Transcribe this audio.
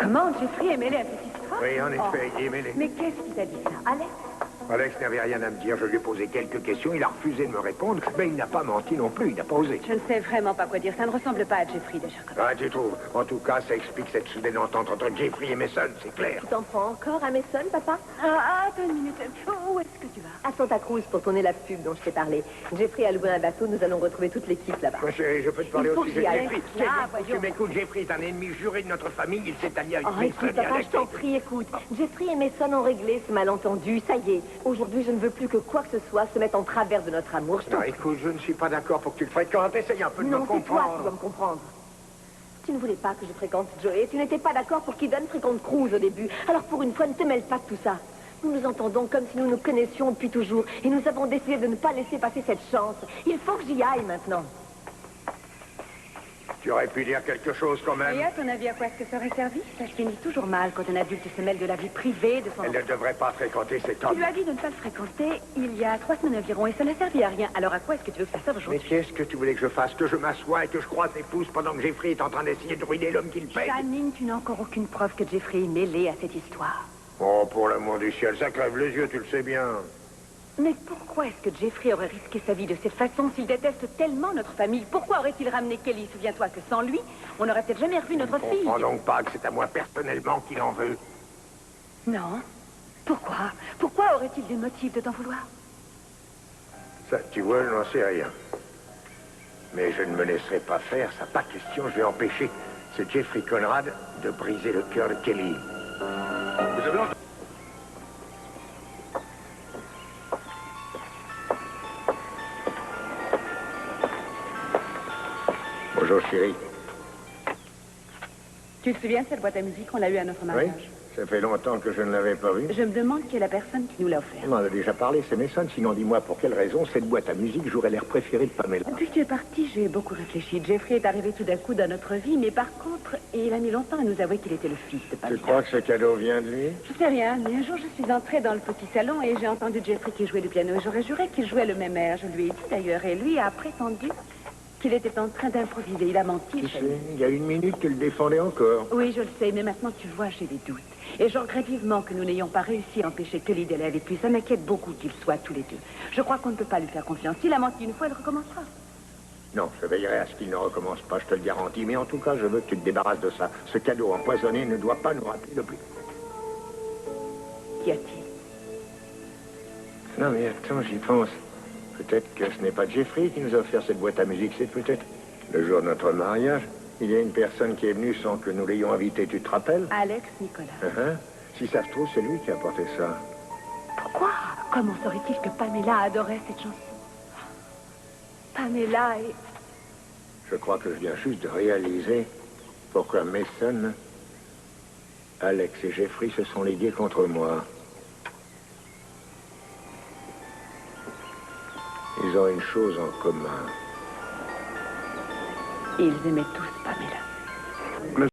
Comment Jeffrey est mêlé à cette histoire? Oui, en effet, il est mêlé. Mais qu'est-ce qui t'a dit ça, Alex? Alex n'avait rien à me dire. Je lui ai posé quelques questions. Il a refusé de me répondre. Mais il n'a pas menti non plus. Il n'a pas osé. Je ne sais vraiment pas quoi dire. Ça ne ressemble pas à Jeffrey, de Jacob. Ah, tu trouves? En tout cas, ça explique cette soudaine entente entre Jeffrey et Mason, c'est clair. Tu t'en prends encore à Mason, papa? Attends une minute. Où est-ce que tu vas? À Santa Cruz pour tourner la pub dont je t'ai parlé. Jeffrey a loué un bateau. Nous allons retrouver toute l'équipe là-bas. Ma chérie, je peux te parler Il faut au sujet de que j'y aille. Jeffrey. Tu m'écoutes, Jeffrey est un ennemi juré de notre famille. Il s'est allié avec Oh, Mason écoute, et papa, Alex. je t'en prie, écoute. Jeffrey et Mason ont réglé ce malentendu. Ça y est. Aujourd'hui, je ne veux plus que quoi que ce soit se mette en travers de notre amour. Je t'en Non, prie. écoute, je ne suis pas d'accord pour que tu le fréquentes. Essaye un peu de me Non, c'est toi comprendre. qui dois me comprendre. Tu ne voulais pas que je fréquente Joey. Tu n'étais pas d'accord pour qu'Eden fréquente Cruz au début. Alors pour une fois, ne te mêle pas de tout ça. Nous nous entendons comme si nous nous connaissions depuis toujours. Et nous avons décidé de ne pas laisser passer cette chance. Il faut que j'y aille maintenant. Tu aurais pu dire quelque chose quand même. Et à ton avis, à quoi est-ce que ça aurait servi? Ça se finit toujours mal quand un adulte se mêle de la vie privée de son Elle ne enfant. devrait pas fréquenter cet Tu homme. lui as dit de ne pas le fréquenter il y a 3 semaines environ et ça n'a servi à rien. Alors à quoi est-ce que tu veux que ça serve Mais aujourd'hui? qu'est-ce que tu voulais que je fasse? Que je m'assoie et que je croise ses pouces pendant que Jeffrey est en train d'essayer de ruiner l'homme qu'il paye? Janine, tu n'as encore aucune preuve que Jeffrey est mêlé à cette histoire. Oh, pour l'amour du ciel, ça crève les yeux, tu le sais bien. Mais pourquoi est-ce que Jeffrey aurait risqué sa vie de cette façon s'il déteste tellement notre famille? Pourquoi aurait-il ramené Kelly? Souviens-toi que sans lui, on n'aurait peut-être jamais revu notre Je fille. comprends donc pas que c'est à moi personnellement qu'il en veut. Non. Pourquoi? Pourquoi aurait-il des motifs de t'en vouloir? Ça, tu vois, je n'en sais rien. Mais je ne me laisserai pas faire, ça pas question, je vais empêcher ce Jeffrey Conrad de briser le cœur de Kelly. Vous avez entendu? Bonjour, chérie. Tu te souviens de cette boîte à musique? On l'a eue à notre Oui, mariage. ça fait longtemps que je ne l'avais pas vue. Je me demande qui est la personne qui nous l'a offert. On en a déjà parlé, c'est Mason. Sinon, dis-moi pour quelle raison cette boîte à musique jouerait l'air préféré de Pamela. Depuis que tu es parti, j'ai beaucoup réfléchi. Jeffrey est arrivé tout d'un coup dans notre vie, mais par contre, il a mis longtemps à nous avouer qu'il était le fils de Tu Pamela. crois que ce cadeau vient de lui? Je sais rien, mais un jour je suis entrée dans le petit salon et j'ai entendu Jeffrey qui jouait du piano et j'aurais juré qu'il jouait le même air. Je lui ai dit d'ailleurs et lui a prétendu qu'il était en train d'improviser. Il a menti. Tu sais, il y a une minute, tu le défendais encore. Oui, je le sais, mais maintenant tu vois, j'ai des doutes. Et je regrette vivement que nous n'ayons pas réussi à empêcher Kelly d'aller avec lui. Ça m'inquiète beaucoup qu'ils soient tous les deux. Je crois qu'on ne peut pas lui faire confiance. S'il a menti une fois, il recommencera. Non, je veillerai à ce qu'il ne recommence pas, je te le garantis. Mais en tout cas, je veux que tu te débarrasses de ça. Ce cadeau empoisonné ne doit pas nous rappeler le plus. Qu'y a-t-il? Non, mais attends, j'y pense. Peut-être que ce n'est pas Jeffrey qui nous a offert cette boîte à musique, c'est peut-être le jour de notre mariage. Il y a une personne qui est venue sans que nous l'ayons invité, tu te rappelles? Alex Nicolas. Si ça se trouve, c'est lui qui a apporté ça. Pourquoi? Comment saurait-il que Pamela adorait cette chanson? Pamela et... Je crois que je viens juste de réaliser pourquoi Mason, Alex et Jeffrey se sont ligués contre moi. Ils ont une chose en commun. Ils aimaient tous Pamela.